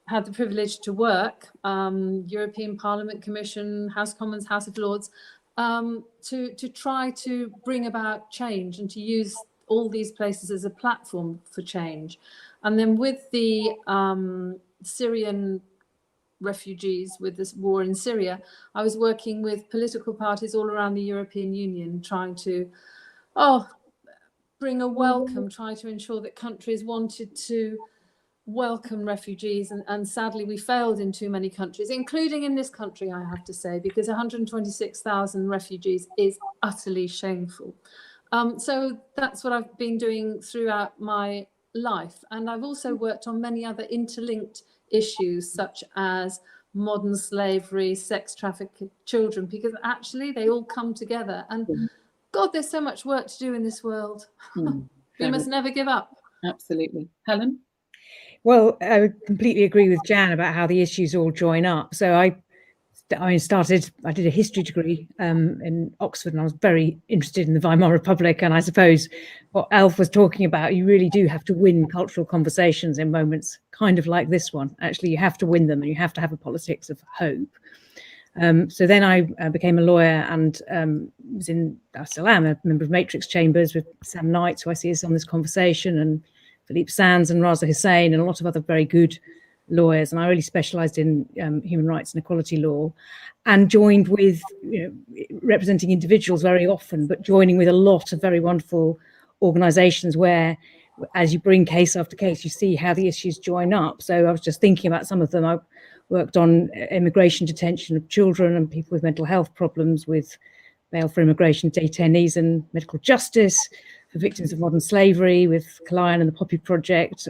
had the privilege to work, European Parliament Commission, House of Commons, House of Lords, to try to bring about change and to use all these places as a platform for change. And then with the Syrian refugees, with this war in Syria, I was working with political parties all around the European Union, trying to bring a welcome, try to ensure that countries wanted to welcome refugees, and sadly we failed in too many countries, including in this country, I have to say, because 126,000 refugees is utterly shameful. So that's what I've been doing throughout my life, and I've also worked on many other interlinked issues such as modern slavery, sex trafficking, children, because actually they all come together, and God, there's so much work to do in this world. We must never give up. Absolutely. Helen? Well, I would completely agree with Jan about how the issues all join up. So I did a history degree in Oxford, and I was very interested in the Weimar Republic. And I suppose what Alf was talking about, you really do have to win cultural conversations in moments kind of like this one. Actually, you have to win them, and you have to have a politics of hope. So then I became a lawyer and I still am a member of Matrix Chambers with Sam Knight, who I see is on this conversation, and Philippe Sands and Raza Hussain and a lot of other very good lawyers. And I really specialised in human rights and equality law, and joined with, representing individuals very often, but joining with a lot of very wonderful organisations where, as you bring case after case, you see how the issues join up. So I was just thinking about some of them. I worked on immigration detention of children and people with mental health problems, with bail for immigration detainees and medical justice for victims of modern slavery, with Kalayan and the Poppy Project.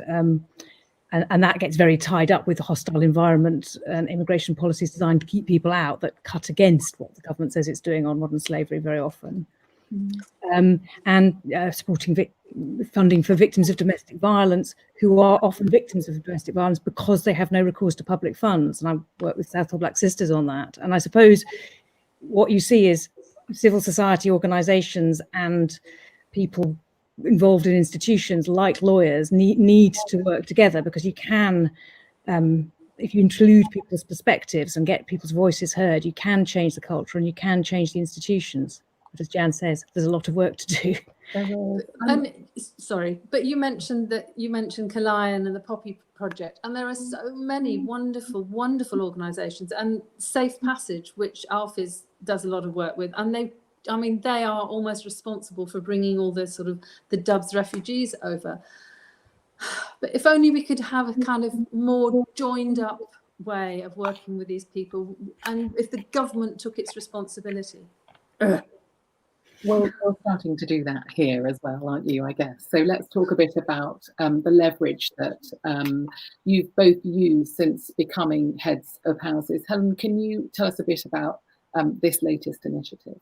And that gets very tied up with the hostile environment and immigration policies designed to keep people out that cut against what the government says it's doing on modern slavery very often. And supporting funding for victims of domestic violence, who are often victims of domestic violence because they have no recourse to public funds. And I work with Southall Black Sisters on that. And I suppose what you see is civil society organisations and people involved in institutions like lawyers need to work together, because you can, if you include people's perspectives and get people's voices heard, you can change the culture and you can change the institutions. But as Jan says, there's a lot of work to do. Sorry, but you mentioned Kalayan and the Poppy Project, and there are so many wonderful, wonderful organisations, and Safe Passage, which Alf does a lot of work with, and they are almost responsible for bringing all the sort of the Dubs refugees over. But if only we could have a kind of more joined up way of working with these people, and if the government took its responsibility. Well, you're starting to do that here as well, aren't you, I guess? So let's talk a bit about the leverage that you've both used since becoming heads of houses. Helen, can you tell us a bit about this latest initiative?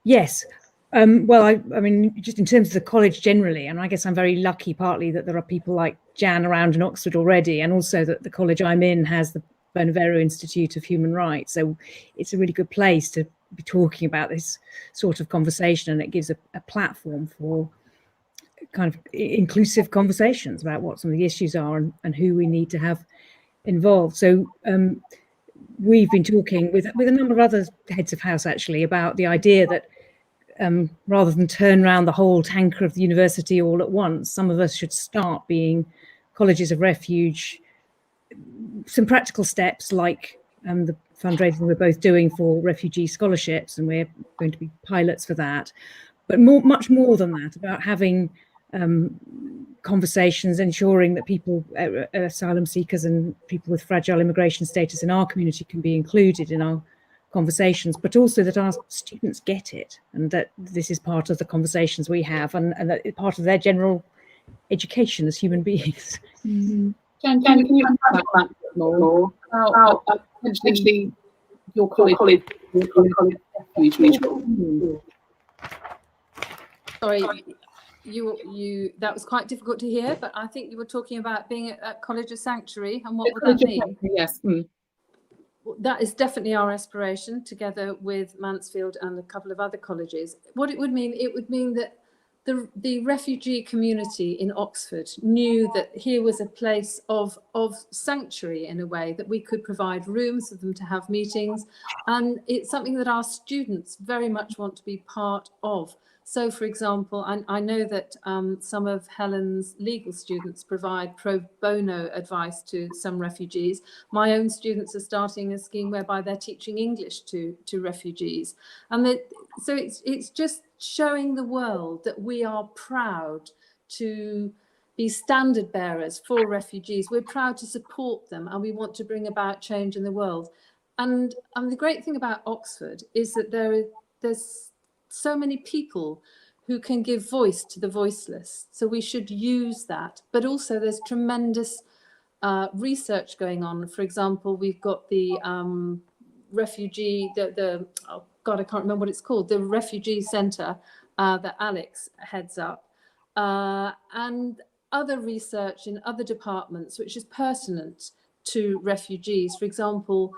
Yes. Well, I mean, just in terms of the college generally, and I guess I'm very lucky partly that there are people like Jan around in Oxford already, and also that the college I'm in has the Bonavero Institute of Human Rights. So it's a really good place to be talking about this sort of conversation, and it gives a platform for kind of inclusive conversations about what some of the issues are and who we need to have involved. So we've been talking with a number of other heads of house actually about the idea that rather than turn around the whole tanker of the university all at once, some of us should start being colleges of refuge. Some practical steps like the fundraising we're both doing for Refugee Scholarships, and we're going to be pilots for that. But much more than that, about having conversations, ensuring that people, asylum seekers and people with fragile immigration status in our community can be included in our conversations, but also that our students get it, and that this is part of the conversations we have, and that it's part of their general education as human beings. Mm-hmm. Jan, can you talk about that a bit more? How potentially your college refuge. Sorry, you that was quite difficult to hear, but I think you were talking about being at College of Sanctuary, and what would that mean? Yes. That is definitely our aspiration, together with Mansfield and a couple of other colleges. What it would mean that the refugee community in Oxford knew that here was a place of sanctuary, in a way, that we could provide rooms for them to have meetings, and it's something that our students very much want to be part of. So, for example, I know that some of Helen's legal students provide pro bono advice to some refugees. My own students are starting a scheme whereby they're teaching English to refugees. And so it's just showing the world that we are proud to be standard bearers for refugees. We're proud to support them, and we want to bring about change in the world. And the great thing about Oxford is that there's so many people who can give voice to the voiceless. So we should use that. But also there's tremendous research going on. For example, we've got the refugee, oh God, I can't remember what it's called, the Refugee Centre that Alex heads up, and other research in other departments which is pertinent to refugees. For example,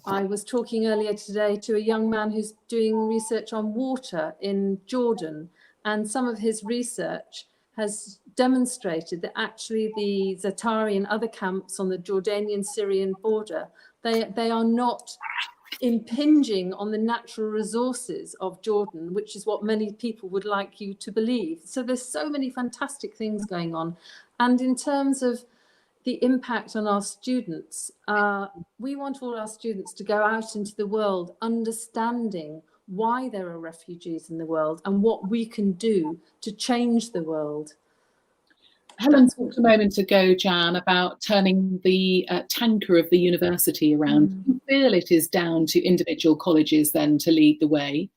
I was talking earlier today to a young man who's doing research on water in Jordan, and some of his research has demonstrated that actually the Zatari and other camps on the Jordanian-Syrian border, they are not impinging on the natural resources of Jordan, which is what many people would like you to believe. So there's so many fantastic things going on. And in terms of the impact on our students, we want all our students to go out into the world understanding why there are refugees in the world and what we can do to change the world. Helen talked a moment ago, Jan, about turning the tanker of the university around. Do you feel it is down to individual colleges then to lead the way?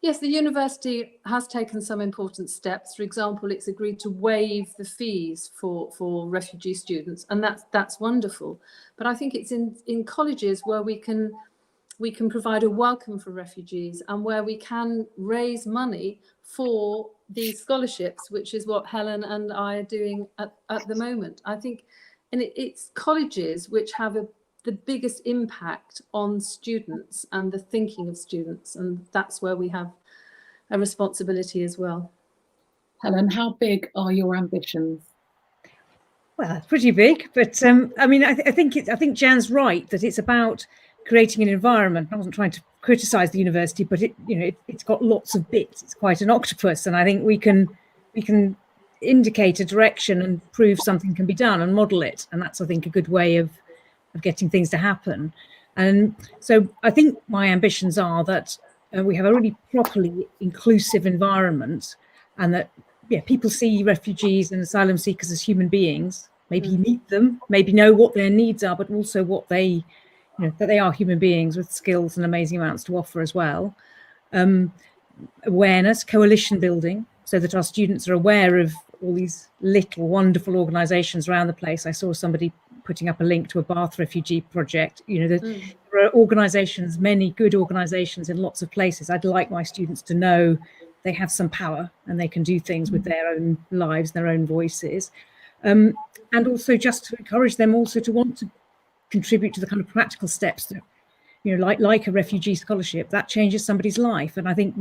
Yes, the university has taken some important steps. For example, it's agreed to waive the fees for refugee students, and that's wonderful. But I think it's in colleges where we can provide a welcome for refugees and where we can raise money for these scholarships, which is what Helen and I are doing at the moment. I think, and it's colleges which have the biggest impact on students and the thinking of students, and that's where we have a responsibility as well. Helen, how big are your ambitions? Well, it's pretty big, but I mean, I think Jan's right that it's about creating an environment. I wasn't trying to criticise the university, but it's got lots of bits. It's quite an octopus, and I think we can indicate a direction and prove something can be done and model it, and that's, I think, a good way of getting things to happen. And so I think my ambitions are that we have a really properly inclusive environment, and that people see refugees and asylum seekers as human beings, maybe meet them, maybe know what their needs are, but also what they, that they are human beings with skills and amazing amounts to offer as well. Awareness, coalition building, so that our students are aware of all these little wonderful organisations around the place. I saw somebody putting up a link to a Bath refugee project. There are organisations, many good organisations in lots of places. I'd like my students to know they have some power and they can do things with their own lives, their own voices. And also just to encourage them also to want to contribute to the kind of practical steps that, like a refugee scholarship, that changes somebody's life. And I think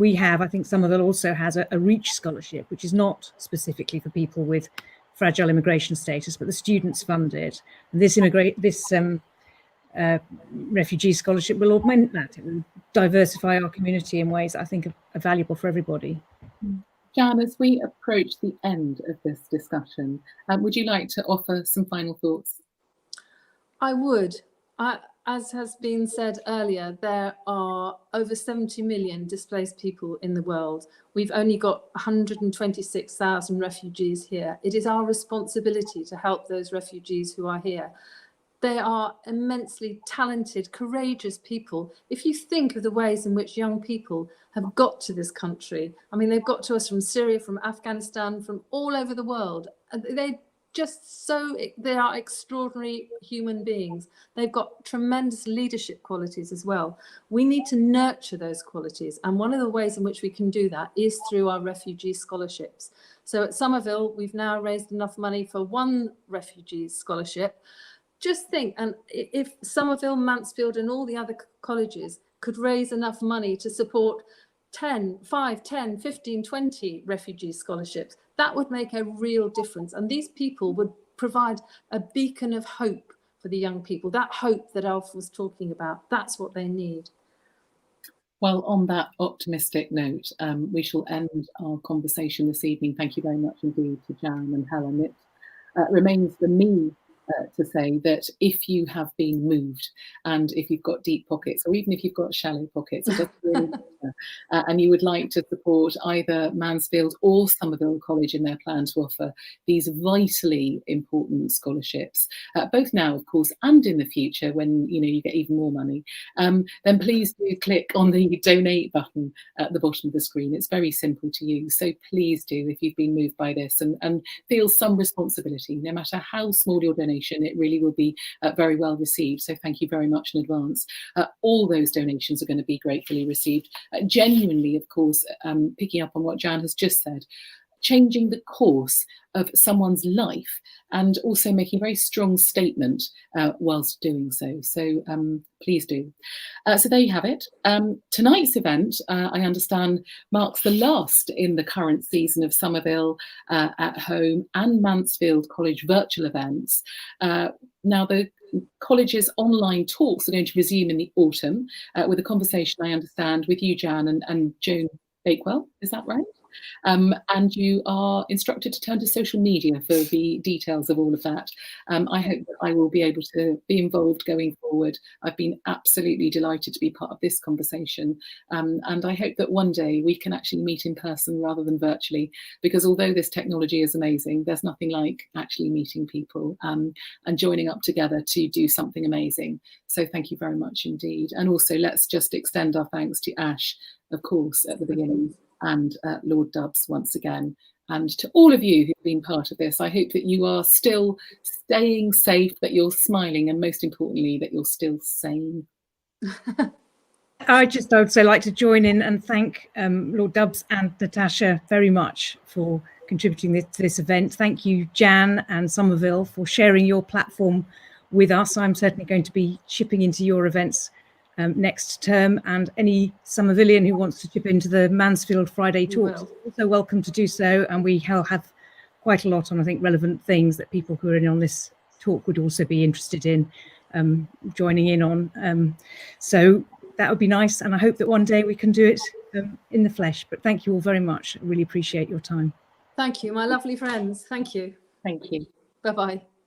Somerville also has a REACH scholarship, which is not specifically for people with fragile immigration status, but the students fund it. And this refugee scholarship will augment that. It will diversify our community in ways that I think are valuable for everybody. Jan, as we approach the end of this discussion, would you like to offer some final thoughts? I would. As has been said earlier, there are over 70 million displaced people in the world. We've only got 126,000 refugees here. It is our responsibility to help those refugees who are here. They are immensely talented, courageous people. If you think of the ways in which young people have got to this country, I mean, they've got to us from Syria, from Afghanistan, from all over the world. They are extraordinary human beings. They've got tremendous leadership qualities as well. We need to nurture those qualities. And one of the ways in which we can do that is through our refugee scholarships. So at Somerville, we've now raised enough money for one refugee scholarship. Just think, and if Somerville, Mansfield and all the other colleges could raise enough money to support 5, 10, 15, 20 refugee scholarships, that would make a real difference. And these people would provide a beacon of hope for the young people, that hope that Alf was talking about. That's what they need. Well, on that optimistic note, we shall end our conversation this evening. Thank you very much indeed to Jan and Helen. It remains for me to say that if you have been moved and if you've got deep pockets, or even if you've got shallow pockets, it doesn't really matter, and you would like to support either Mansfield or Somerville College in their plan to offer these vitally important scholarships, both now, of course, and in the future when you get even more money, then please do click on the donate button at the bottom of the screen. It's very simple to use, so please do, if you've been moved by this and feel some responsibility, no matter how small your donation, it really will be very well received. So thank you very much in advance. All those donations are going to be gratefully received. Genuinely, of course, picking up on what Jan has just said, changing the course of someone's life, and also making a very strong statement whilst doing so. So please do. So there you have it. Tonight's event, I understand, marks the last in the current season of Somerville at Home and Mansfield College virtual events. Now, the college's online talks are going to resume in the autumn with a conversation, I understand, with you, Jan, and Joan Bakewell. Is that right? And you are instructed to turn to social media for the details of all of that. I hope that I will be able to be involved going forward. I've been absolutely delighted to be part of this conversation. And I hope that one day we can actually meet in person rather than virtually, because although this technology is amazing, there's nothing like actually meeting people and joining up together to do something amazing. So thank you very much indeed. And also let's just extend our thanks to Ash, of course, at the beginning, and Lord Dubs once again, and to all of you who've been part of this. I hope that you are still staying safe, that you're smiling, and most importantly, that you're still sane. I would say like to join in and thank Lord Dubs and Natasha very much for contributing to this event. Thank you, Jan and Somerville, for sharing your platform with us. I'm certainly going to be chipping into your events next term, and any Somervillian who wants to chip into the Mansfield Friday talks is also welcome to do so. And we have quite a lot on, I think, relevant things that people who are in on this talk would also be interested in joining in on. So that would be nice, and I hope that one day we can do it in the flesh. But thank you all very much. I really appreciate your time. Thank you, my lovely friends. Thank you. Thank you. Bye-bye.